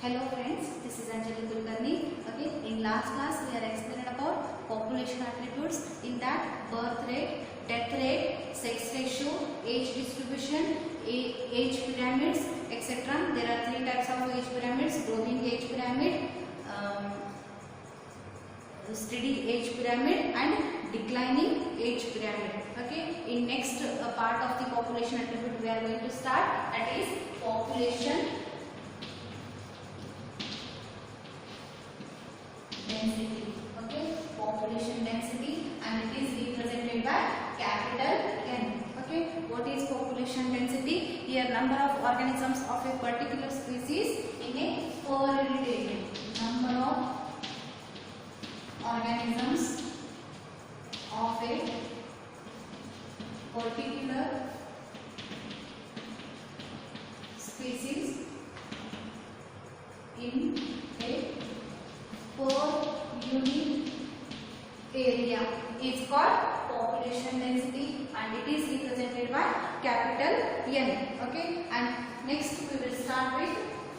Hello friends, this is Anjali Kulkarni. Okay, in last class we are explaining about population attributes. In that, birth rate, death rate, sex ratio, age distribution, age pyramids, etc. There are three types of age pyramids: growing age pyramid, steady age pyramid, and declining age pyramid. Okay, in next part of the population attribute we are going to start, that is population density. Okay, population density, and it is represented by capital N. Okay, what is population density? Here number of organisms of a particular species in a per number of organisms of a particular species in a per unit area is called population density, and it is represented by capital N. Okay, and next we will start with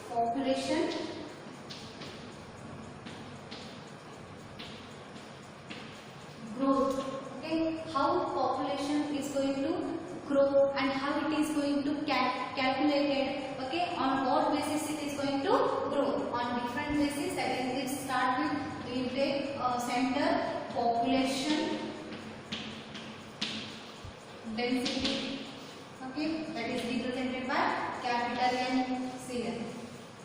population growth. Okay, how population is going to grow and how it is going to calculated. Okay, on what basis it is going to grow? On different basis. That is, it start with, we will take center population density. Okay, that is represented by capital N. Here,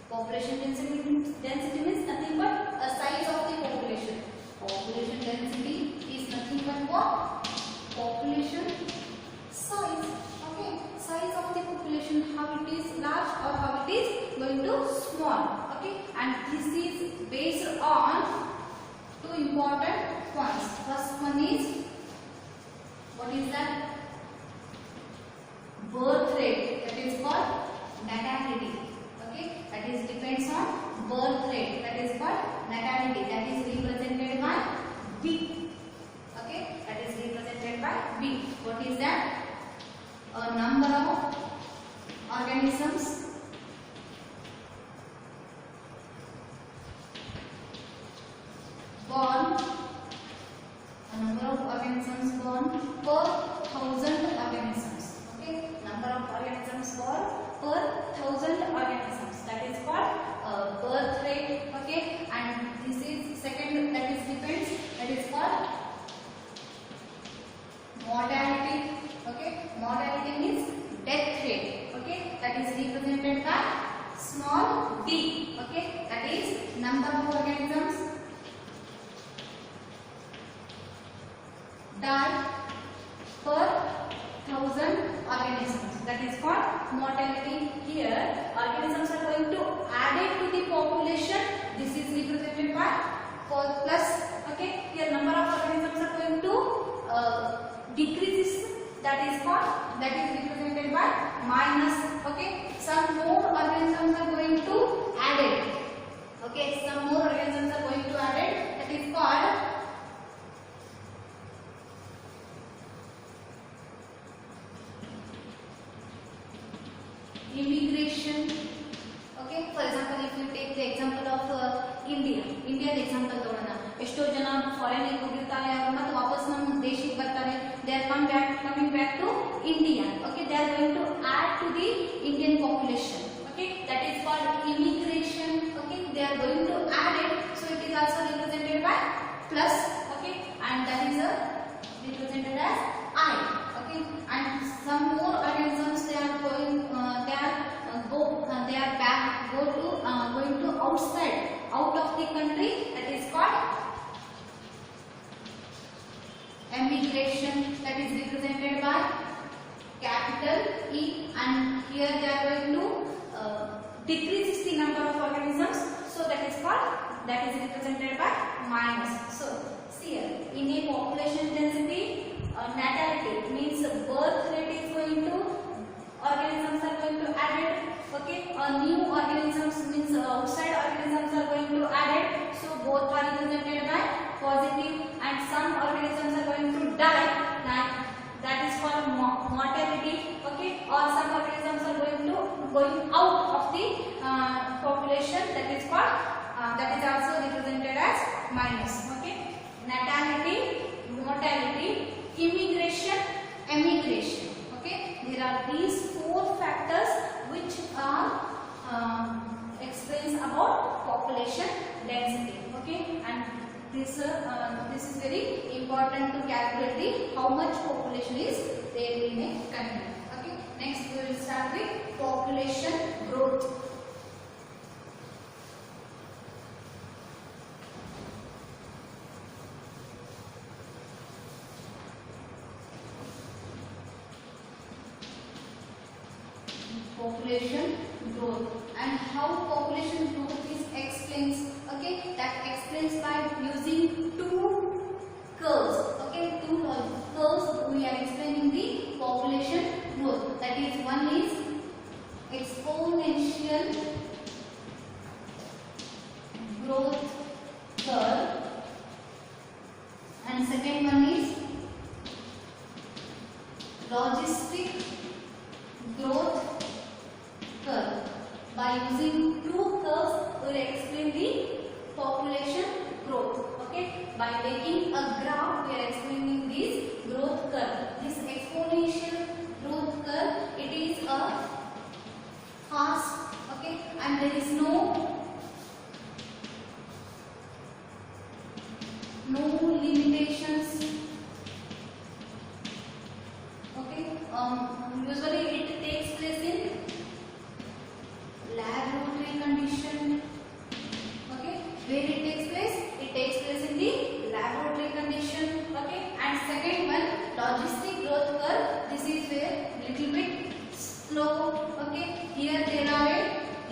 population density means nothing but a size of the population. Population density is nothing but what? Population size. Okay, size of the population, how it is large or how it is going to small. Okay, and this is based on two important points. First one is, what is that? Birth rate, that is called natality. Okay, that is depends on birth rate, that is called natality, that is represented by B. Okay, that is represented by B. What is that? A number of organisms born, a number of organisms born per 1,000 organisms. Okay, number of organisms born per 1,000 organisms, that is called birth rate. Okay, and this is second, that is depends, that is called mortality. Okay, mortality means death rate. Okay, that is represented by small d. Okay, that is number of organisms die per 1,000 organisms, that is called mortality. Here organisms are going to added to the population, this is represented by plus. Okay, here number of organisms are going to decreases, that is represented by minus. Okay, some more organisms are going to added. Okay, some more organisms are going to added, that is called immigration. Okay, for example, if you take the example of India example ತಗೊಳ್ಳೋಣ. ಎಷ್ಟೋ ಜನ foreign ಗೆ ಹೋಗಿರ್ತಾರೆ, ಅವರು ಮತ್ತೆ ವಾಪಸ್ ನಮ್ಮ ದೇಶಕ್ಕೆ ಬರ್ತಾರೆ. They are coming back to India. Okay, they are going to add to the Indian population. Okay, that is called immigration. Okay, they are going to add it, so it is also represented by plus. Okay, and that is represented as I. Okay, and some more organisms they are going going to outside, out of the country, that is called emigration, that is represented by capital E, and here they are going to decrease the number of organisms, so that is represented by minus. So see here, in a population density, natality means birth rate is going to, organisms are going to added. Okay, new organisms means outside organisms are going to added, so both are represented by positive, and some organisms are going to die, that is called mortality. Okay, or some organisms are going out of the population, that is called that is also represented as minus. Okay, natality, mortality, immigration, emigration. Okay, there are these 4 factors which are explains about population density. Okay, and this is very important to calculate how much population is there in a country. Okay, next we will start with population growth. Population growth and how population growth is explains. Okay, that explains by using 2 curves. Okay, 2 curves we are explaining the population growth. That is, one is exponential growth curve and second one is logistic growth curve. By using 2 curves, we will explain the population growth. Okay, by making a graph, we are explaining this growth curve. This exponential growth curve, it is a fast. Okay, and there is no limitations. Okay, usually it takes place in laboratory condition. Okay, where it takes place? It takes place in the laboratory condition. Okay, and second one, logistic growth curve. This is where little bit slow. Okay, here there are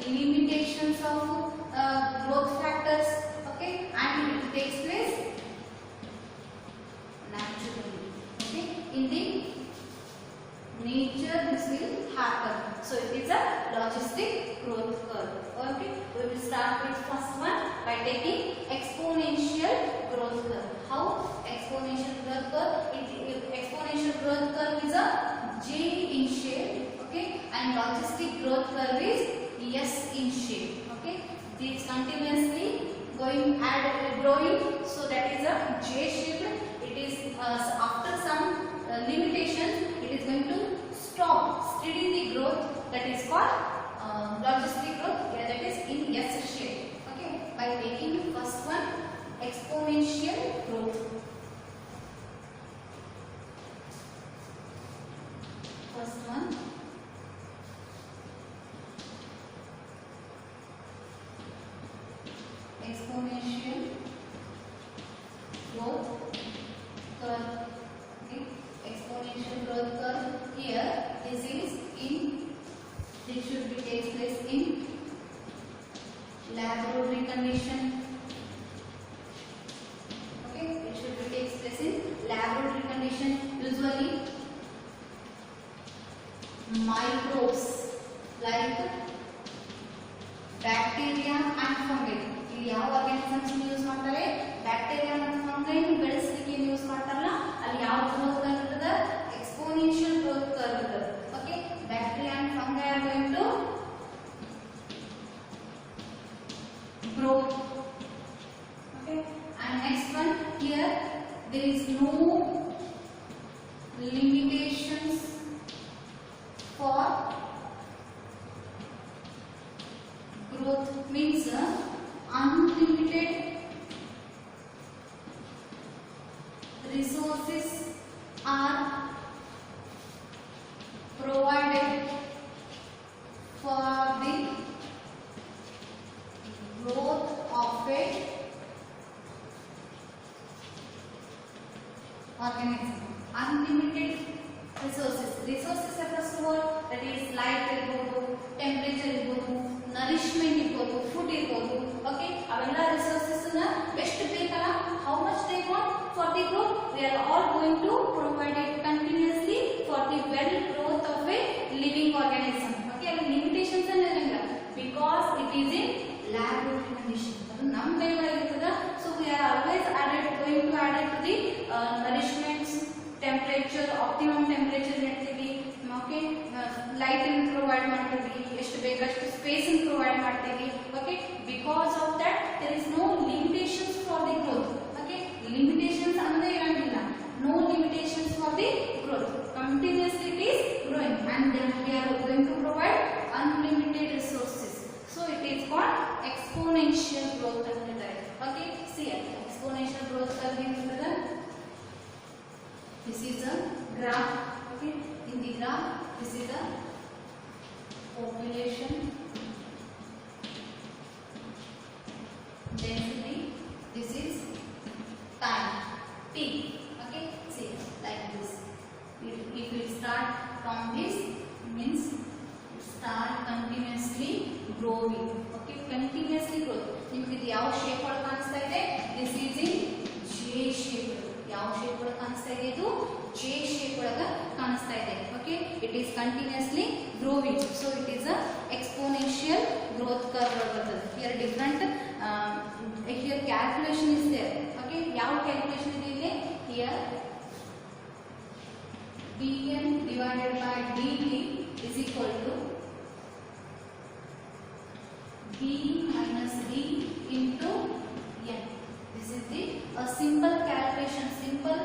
limitations of growth factors. Okay, and it takes place naturally. Okay, in the nature this will happen. So it is a logistic growth curve. Okay, we will start with first one by taking exponential growth curve. How exponential growth curve? Exponential growth curve is a J in shape. Okay, and logistic growth curve is S in shape. Okay, it is continuously growing. So that is a J shape. It is after some limitations, it is going to stop steady the growth. That is called logistic growth. Yeah, that is in S shape. Okay, by taking first one, exponential growth. First one, exponential growth curve. Okay, exponential growth curve. Here, this should be takes place in laboratory condition. Okay, it should be takes place in laboratory condition. Usually, microbes like bacteria and fungi. ಇಲ್ಲಿ ಯಾವ organisms use ಮಾಡ್ತಾರೆ? Bacteria ಮತ್ತು fungi ಬೆಳೆಸಲಿಕ್ಕೆ use ಮಾಡ್ತಾರಲ್ಲ, ಅಲ್ಲಿ ಯಾವ growth curve ಇರ್ತದೆ? Exponential growth curve ಇರ್ತದೆ. Okay, bacteria and fungi are going to grow. Okay, and next one, here there is no limitations for growth. Means unlimited resources are provided for the growth of a organism. Unlimited resources. Resources refers to what? That is light irbodu, temperature irbodu, nourishment irbodu, food irbodu. Okay, avella resources na ಎಷ್ಟು ಬೇಕಲ್ಲ, how much they want for the growth, we are all going to provide it continuously for the well growth of a living organism. Okay, ಅಲ್ಲಿ limitations ಅನ್ನೋದಿಲ್ಲ because it is in laboratory condition. ಅದು ನಮ್ಮ ಕೈಯಲ್ಲಿ ಇರ್ತದೆ. So we are always going to add it to the nourishments, temperature, optimum temperature ಇಡ್ತೀವಿ. Okay, light ಅನ್ನು provide ಮಾಡ್ತೀವಿ, ಎಷ್ಟು ಬೇಕಷ್ಟು ಸ್ಪೇಸ್ ಅನ್ನು ಪ್ರೊವೈಡ್ ಮಾಡ್ತೀವಿ. Okay, because of that there is no limitations for the growth. Okay, limitations ಅಂದ್ರೆ ಇರಂಗಿಲ್ಲ, no limitations for the growth. Continuously it is growing, and then we are going to provide unlimited resources. So it is called exponential growth another. Okay, see here, exponential growth curve another. This is a graph. Okay, in the graph this is the population density, this is time t. Okay, see like this. If we start from this, means start continuously growing. Okay, continuously growth. ನಿಮಗೆ ಇದು ಯಾವ shape ಒಳಗೆ ಕಾಣಿಸ್ತಾ ಇದೆ? This is in J shape. ಯಾವ shape ಒಳಗೆ ಕಾಣಿಸ್ತಾ ಇದೆ? ಇದು ಜೆ ಶೇಪ್ ಒಳಗೆ ಕಾಣಿಸ್ತಾ ಇದೆ. Okay, it is continuously growing, so it is a exponential growth curve ಬರ್ತದೆ. Here different here calculation is there. Okay, ಯಾವ ಕ್ಯಾಲ್ಕುಲೇಷನ್ ಇದೆ ಇಲ್ಲಿ? Here dn divided by dt is equal to b minus d into n. This is the simple calculation, simple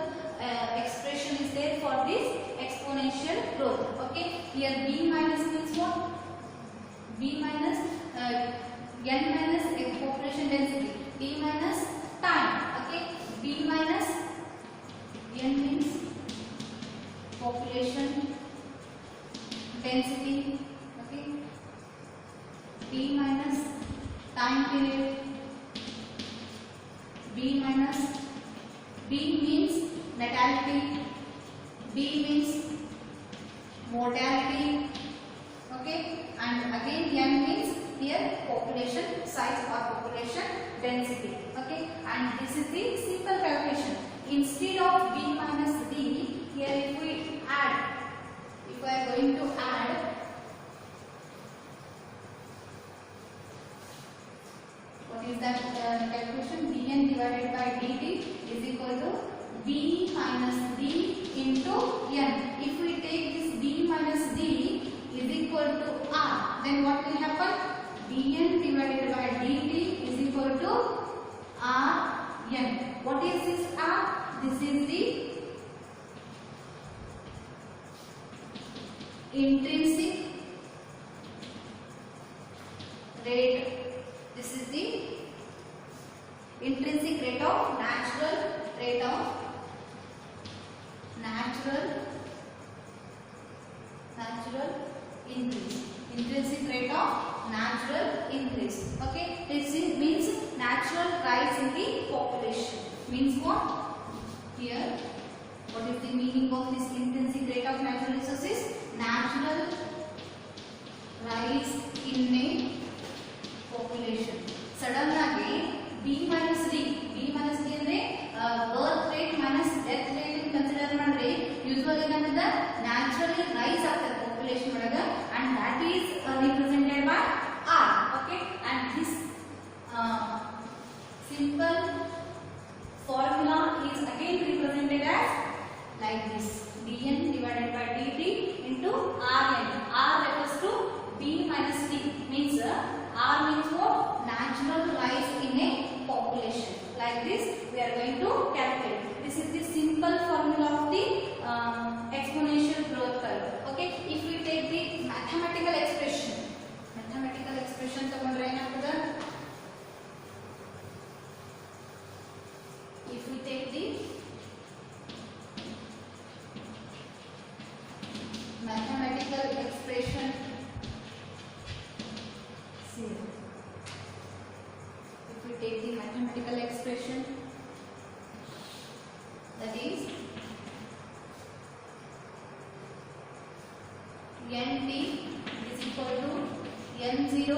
expression is there for this exponential growth. Okay, here b minus means what? b minus n minus population density, d minus time. Okay, b minus n means population density. Okay, b minus time period, b minus b means natality, b means mortality. Okay, and again n means here population size or population density. Okay, and this is the simple calculation. Instead of b minus d, here if we add, if we are going to add, what is that calculation? dn divided by dt is equal to b minus d into n. If we take this b minus d is equal to r, then what will happen? dn divided by dt is equal to r n. What is this r? This is the intrinsic rate. This is the intrinsic rate of natural increase. Intrinsic rate of natural increase. Okay, this means natural rise in the population. Means what? Here, what is the meaning of this intrinsic rate of natural resources? Natural rise in a population. Sudden ಆಗಿ b minus d ಅಂದ್ರೆ birth rate minus death rate consider ಮಾಡಿದ್ರೆ usually ಏನಾಗುತ್ತೆ? Naturally rice ಆಗ್ತದೆ population ಒಳಗೆ, and that is represented by r. Okay, and this simple formula is again represented as like this: dn divided by dt into rn. R refers to b minus d, means r means what? Natural rise in a population. Like this we are going to calculate. This is the simple formula of the exponential growth curve. Okay, if we take the mathematical expression ತಗೊಂಡ್ರೆ ಏನಾಗ್ತದೆ? If we take the mathematical expression, see, if we take the mathematical expression, that is nt is equal to n0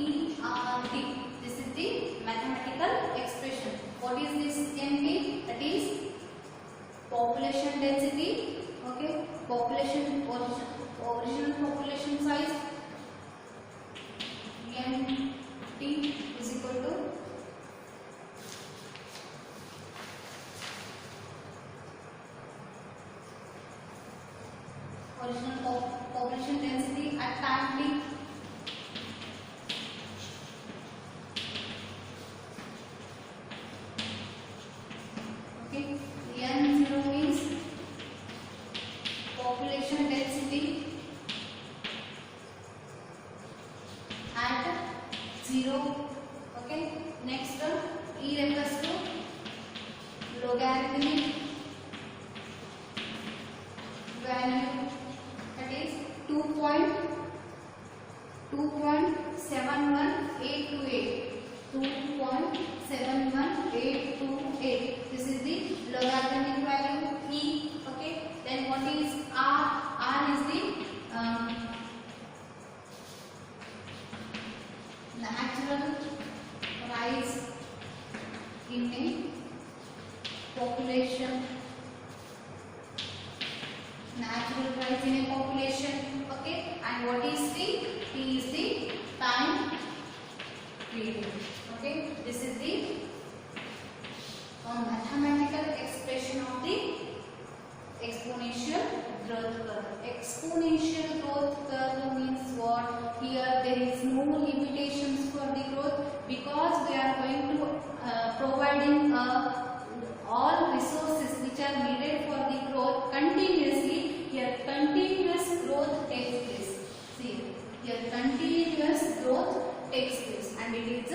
ERT. This is the mathematical expression. What is this nt? That is population density. Okay, population original population size, nt is equal to original population density rectangly. Okay, N0 means population density at 0. Okay, next term E refers to logarithmic value, that is 2.71828. 2.71828. This is the logarithmic value E. Okay, then what is R? R is the natural rise in a population. Natural rise in a population. Okay, and what is T? T is the time period. Okay, this is the mathematical expression of the exponential growth curve. Exponential growth curve means what? Here there is no limitations for the growth, because we are going to providing all resources which are needed for the growth continuously. Here continuous growth takes place. See, here continuous growth takes place, and it is a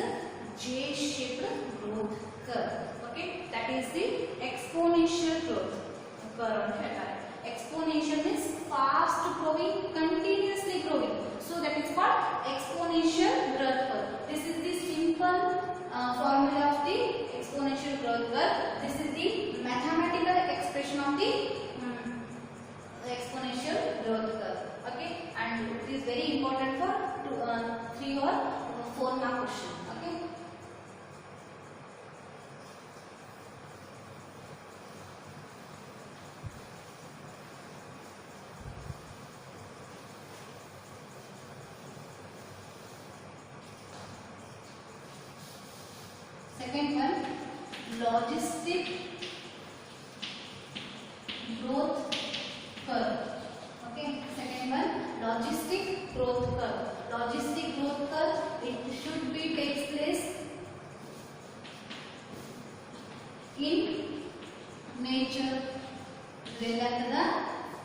J-shaped growth curve. Okay, that is the exponential growth curve. Exponential means fast growing, continuously growing. So that is called exponential growth curve. This is the simple formula of the exponential growth curve. This is the mathematical expression of the exponential growth curve. Okay, and it is very important for 3 or 4 mark question. Okay. Second one, logistic growth curve. Okay, second one, logistic growth curve. Logistic growth curve, it should be takes place in nature. Relakada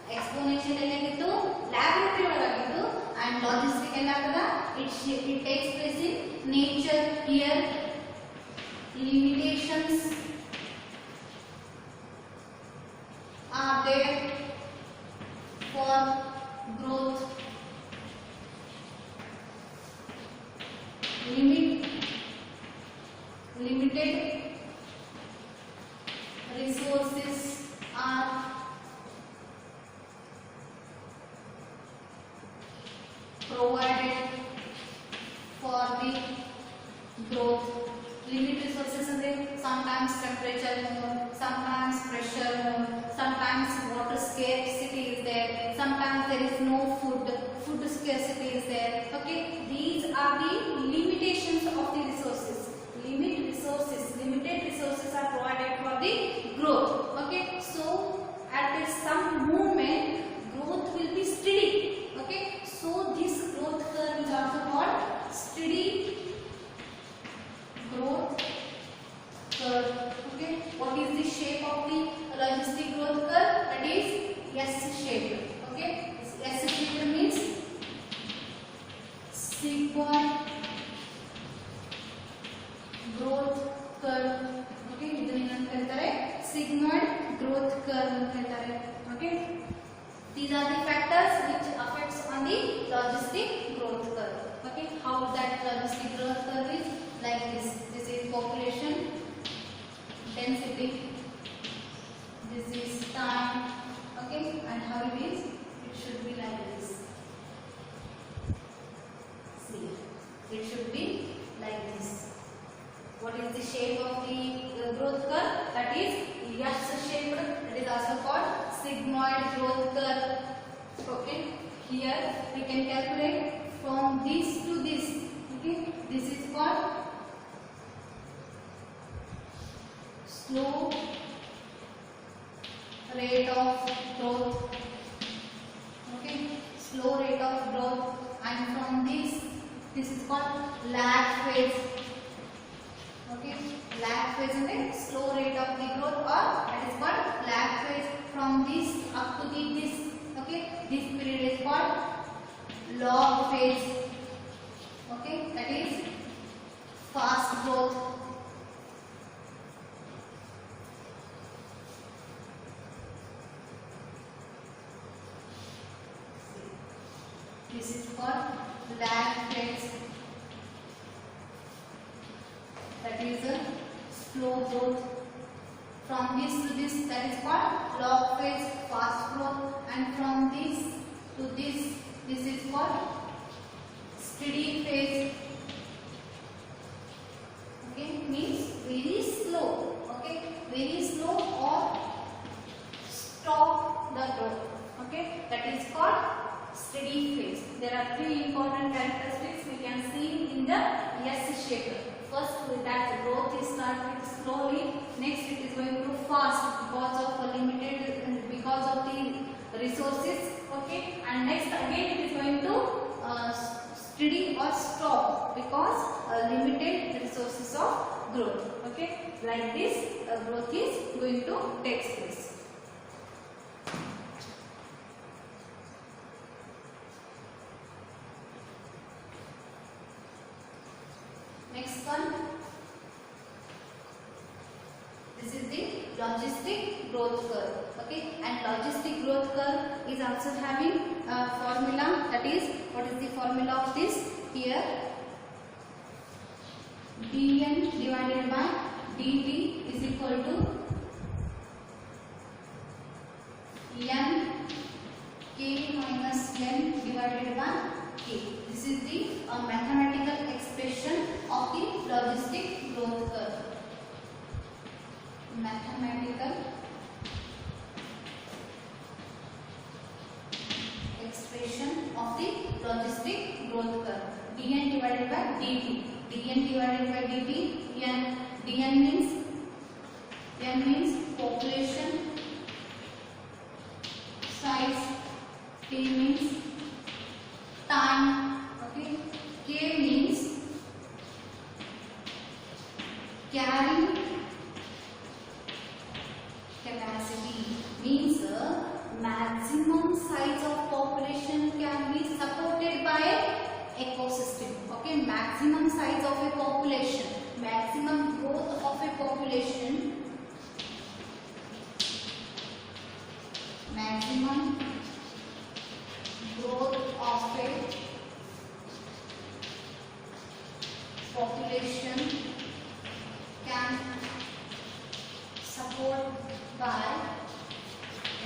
exponential ellagitu laboratory olagitu, and logistic ellakada it takes place in nature. Here limitations are there for growth. Limited resources are provided for the growth. Limited resources are sometimes temperature more, sometimes pressure more, sometimes water scarcity is there, sometimes there is no food scarcity is there. Okay, these are the limitations of the resources. Limited resources are provided for the growth. Okay, so at some movement growth will be steady. Okay, so this growth curve is also called steady growth curve. Okay, what is the shape of the logistic growth curve? That is S shape. Okay, S shape means sigmoid growth curve. Okay, ಇದನ್ನ ಏನಂತ ಹೇಳ್ತಾರೆ? Sigmoid growth curve ಅಂತ ಹೇಳ್ತಾರೆ. Okay, these are the factors which affects on the logistic growth curve. Okay, how that logistic growth curve is like this. This is population density, this is time. Okay, and how it is? It should be like this. See, it should be like this. What is the shape of the growth curve? That is S shaped. That is also called sigmoid growth curve. Okay, here we can calculate from this to this. Okay, this is called slow rate of growth. Okay, slow rate of growth. and from this is called lag phase. Okay, lag phase is slow rate of the growth, or that is called lag phase. From this up to this, okay, this period is called log phase. Okay, that is fast growth. This is called lag phase. That is a slow growth. From this to this, that is called log phase, fast growth, and from this to this is called steady phase. Okay, means very slow. Okay, very slow or stop the growth. Okay, that is called steady phase. There are three important characteristics we can see in the S shape. First, that growth is started slowly. Next, it is going to fast because of the resources. Okay, and next again it is going to steady or stop because limited resources of growth. Okay, like this growth is going to take place. Next one, this is the logistic growth curve. Okay, and logistic growth curve is also having a formula. That is, what is the formula of this? Here, dn divided by dt is equal to n k minus n divided by k. This is the mathematical expression of the logistic growth curve. Mathematical expression of the logistic growth curve. dn divided by dt. dn divided by dt. n means population size. T means time. Okay. K means carrying capacity. Means maximum size of population can be supported by ecosystem. Okay, maximum size of a population, maximum growth of a population, maximum growth of a population can support by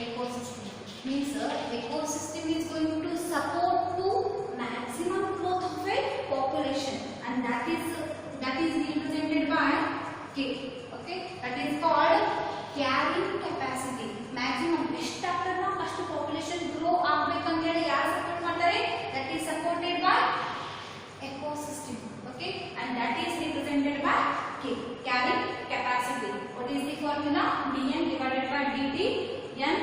ecosystem. Means ecosystem is going to support to maximum growth of a population, and that is represented by K. Okay, that is called carrying capacity. Maximum ಎಷ್ಟಾಗ್ತದೋ ಅಷ್ಟು population grow ಆಗಬೇಕಂತ ಹೇಳಿ ಯಾರು support ಮಾಡ್ತಾರೆ? That is supported by ecosystem. Okay, and that is represented by K, carrying capacity. What is the formula? dn divided by dt, n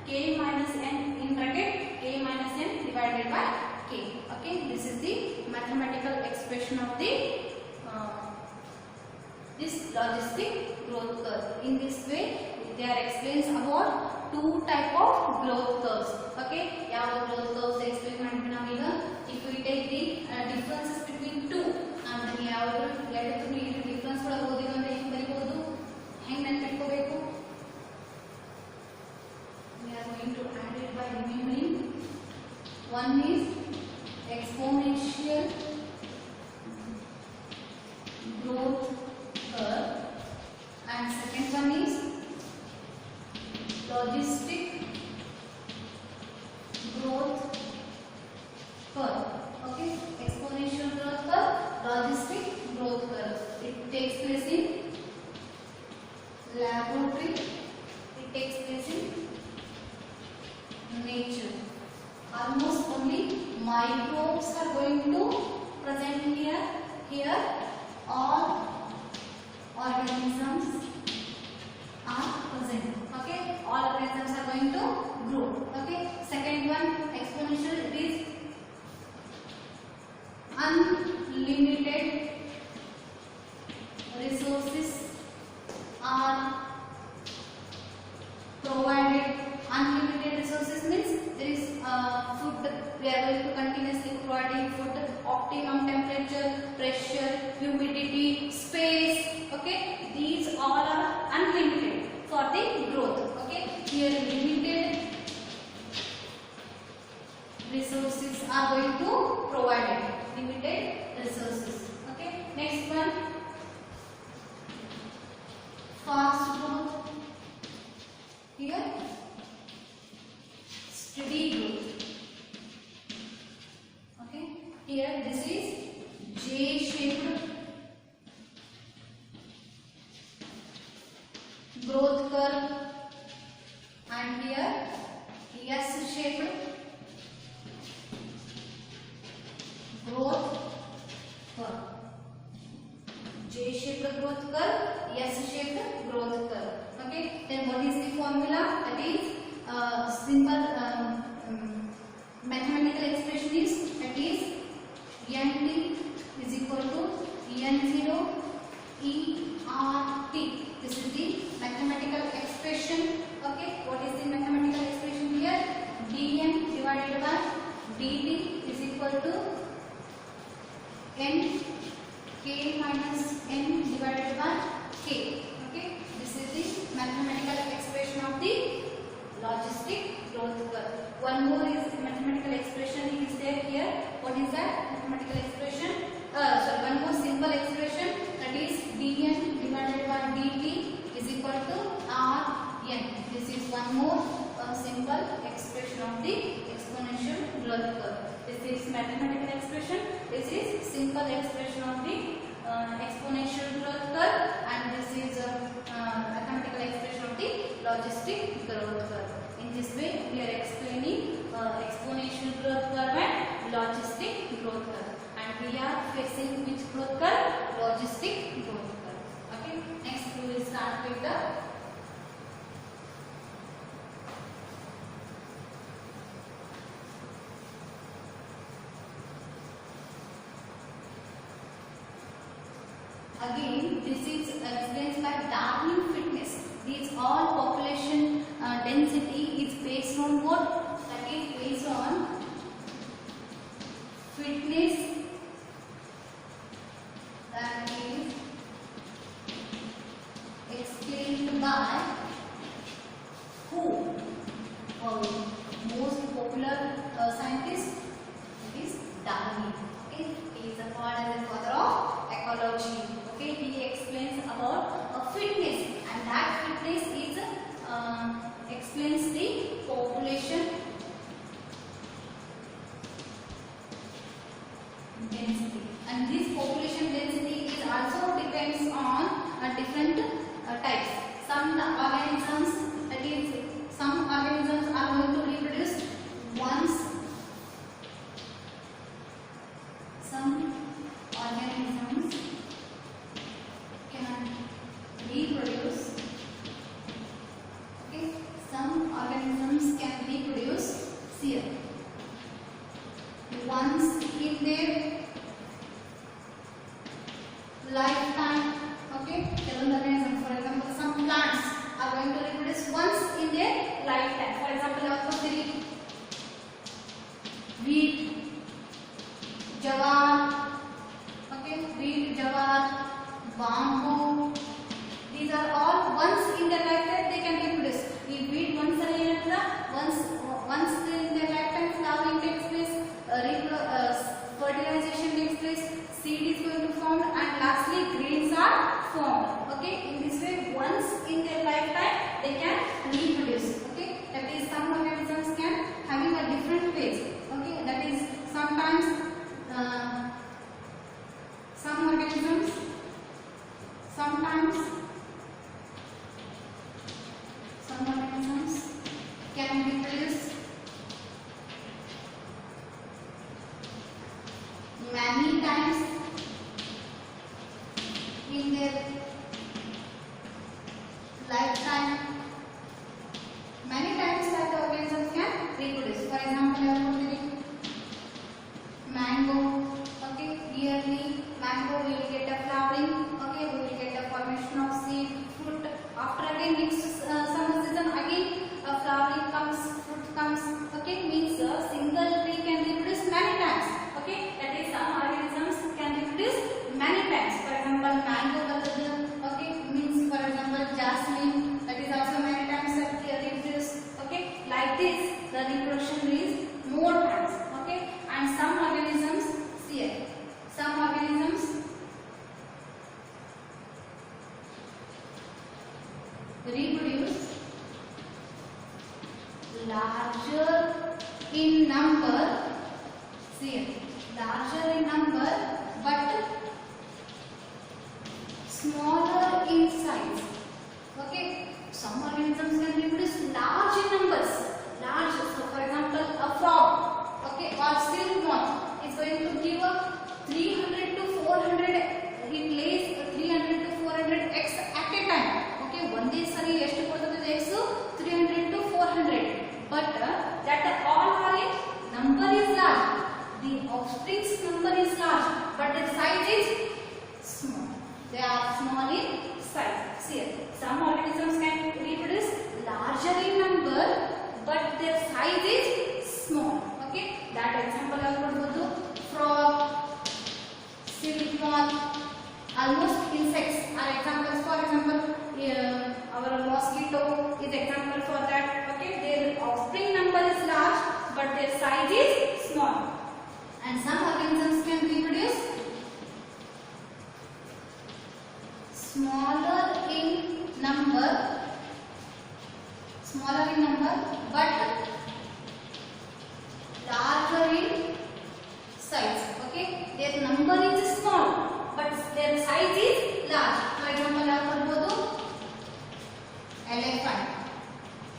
k minus n in bracket, k minus n divided by k. Okay, this is the mathematical expression of the this logistic growth curve. In this way, there explains about two type of growth curves. Okay, ಯಾವ growth curves explain ಮಾಡಿದ್ವಿ ನಾವೀಗ. If we take the differences between two, ಅಂದ್ರೆ ಯಾವುದು ಎರಡು difference ಒಳಗೆ ಓದಿದ್ವಿ ಅಂದ್ರೆ ಹೆಂಗೆ ಬರೀಬಹುದು, ಹೆಂಗೆ ನೆನಪಿಟ್ಕೋಬೇಕು? We are going to add it by remembering. One is exponential growth curve, and second one is logistic growth curve. Okay, exponential growth curve, logistic growth curve. It takes place in laboratory, it takes place in nature. Almost only microbes are going to present here all organisms are present. Okay, all organisms are going to grow. Okay, second one exponential, it is we are going to continuously providing food, optimum temperature, pressure, humidity, space. Okay, these all are unlimited for the growth. Okay, here limited resources are going to provide it. Limited resources. Okay, next one, fast growth. Here steady growth. Okay, here this is J-shaped growth curve, and here S-shaped growth curve. J-shaped growth curve, S-shaped growth curve. Okay, then what is the formula? That is simple mathematical expression is, that is Nt is equal to N0 ERT. This is the mathematical expression. Okay, what is the mathematical expression here? dN divided by dt is equal to n k minus n divided by k. Okay, this is the mathematical expression of the logistic growth curve. One more is mathematical expression is there here. What is that mathematical expression? One more simple expression, that is dN divided by dt is equal to Rn. This is one more simple expression of the exponential growth curve. This is mathematical expression. This is simple expression of the exponential growth curve, and this is mathematical expression of the logistic growth curve. In this way, we are explaining exponential growth curve and logistic growth curve, and we are facing which growth curve? Logistic growth curve. Okay. Next, we will start with the again. This is explained by Darwin fitness. These all population density is based on what? That is based on fitness, that is explained by who? Most popular scientist, that is Darwin. Okay, he is called as the father of ecology. Okay, he explains about fitness, and that fitness is explains the population density, and this population density is also depends on different types. Some organisms, that is some organisms are going to reproduce once. Some organisms can reproduce. Okay, some organisms can reproduce here once in their lifetime. Okay, several organisms, for example, some plants are going to reproduce once in their lifetime. For example, apple, wheat, jawar. Okay, wheat, jawar, bamboo. These are all once in their lifetime they can reproduce. If wheat once a year, once in their lifetime flowering takes place, fertilization takes place, seed is going to form, and lastly grains are formed. Okay, in this way once in their lifetime they can reproduce. Okay, that is some organisms can having a different phase. Okay, that is sometimes some organisms can reproduce many times in their lifetime. Many times that the organisms can reproduce. For example, mango. Okay, yearly mango will get a flowering. Okay, we will get a formation of seed, fruit. After again next summer season, again a flowering comes, fruit comes. Okay, means a single tree can this, the reproduction is more times. Okay, and some organisms, see here, some organisms reproduce larger in number. See here, larger in number but smaller in size. Okay, some organisms can reproduce large in numbers, large. So for example, a frog, okay, or silk moth is going to give a 300 to 400, it lays 300 to 400 eggs at a time. Okay, ಒಂದೇ ಸರಿ ಎಷ್ಟು ಕೊಡುತ್ತದೆ eggs? 300 to 400. But that all are in number is large. The offspring's number is large, but the size is small. They are small in size. See, some organisms can reproduce larger in number, but their size is small. Okay, that example I will do. Frog, silk moth, almost insects are examples. For example, our mosquito is example for that. Okay, their offspring number is large, but their size is small. And some organisms can reproduce smaller in number, but larger in size. Okay, their number is small, but their size is large. For example, I ಕೊಡಬಹುದು elephant.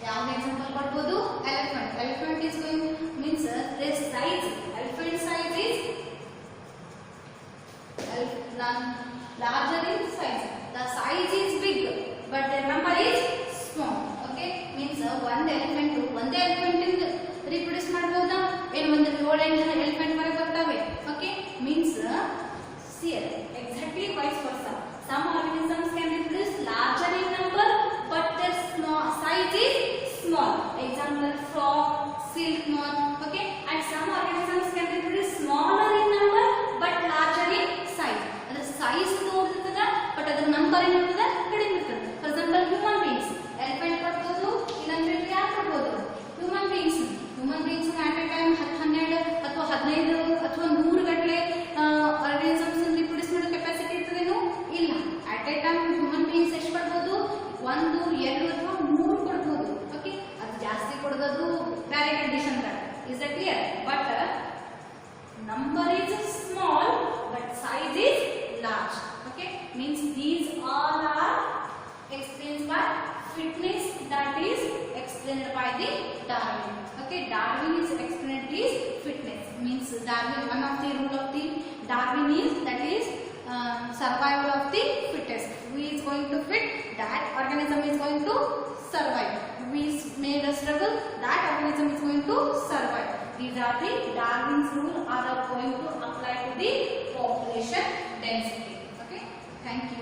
ಯಾವ example ಕೊಡಬಹುದು? Elephant. Elephant is going means their size. Elephant size is larger in size. The size is big, but the number is small. Okay, means one elephant in reproduce ಮಾಡಬಹುದಾ? ಏನು ಒಂದು 7-8 elephant ವರೆಗೆ ಬರ್ತವೆ. Okay, means see exactly vice versa. Some organisms can reproduce larger in number, but their size is small. Example, frog, silk moth. Okay, and some organisms can reproduce smaller in number, but larger in size. ಅದರ size ದೊಡ್ಡದಿರ್ತದ, but ಅದರ number ಏನಿರ್ತದ ಕಡಿಮೆ ಇರ್ತದೆ. For example, human beings. Elephant ಕೊಡಬಹುದು, ಇನ್ನೊಂದು ಯಾರು ಕೊಡಬಹುದು? Human beings at a time 12 ಅಥವಾ 15 ಅಥವಾ 100 ಗಟ್ಟಲೆ organisms reproduce ಮಾಡೋ ಕೆಪಾಸಿಟಿ ಇರ್ತದೇನೋ? ಇಲ್ಲ. At a time human beings ಎಷ್ಟು ಕೊಡಬಹುದು? 1, 2 ಅಥವಾ 3 ಕೊಡಬಹುದು. ಓಕೆ, ಅದು ಜಾಸ್ತಿ ಕೊಡೋದು ಬೇರೆ ಕಂಡೀಷನ್ ದಾಗ. Is that clear? But number is small, but size is large. Okay, means these all are explained by fitness, that is explained by the Darwin. Okay, Darwin is explained is fitness. Means Darwin, one of the rule of the Darwin is that is survival of the fittest. Who is going to fit? That organism is going to survive. We made a struggle, that organism is going to survive. These are the Darwin's rule are going to apply to the population density. Okay, thank you.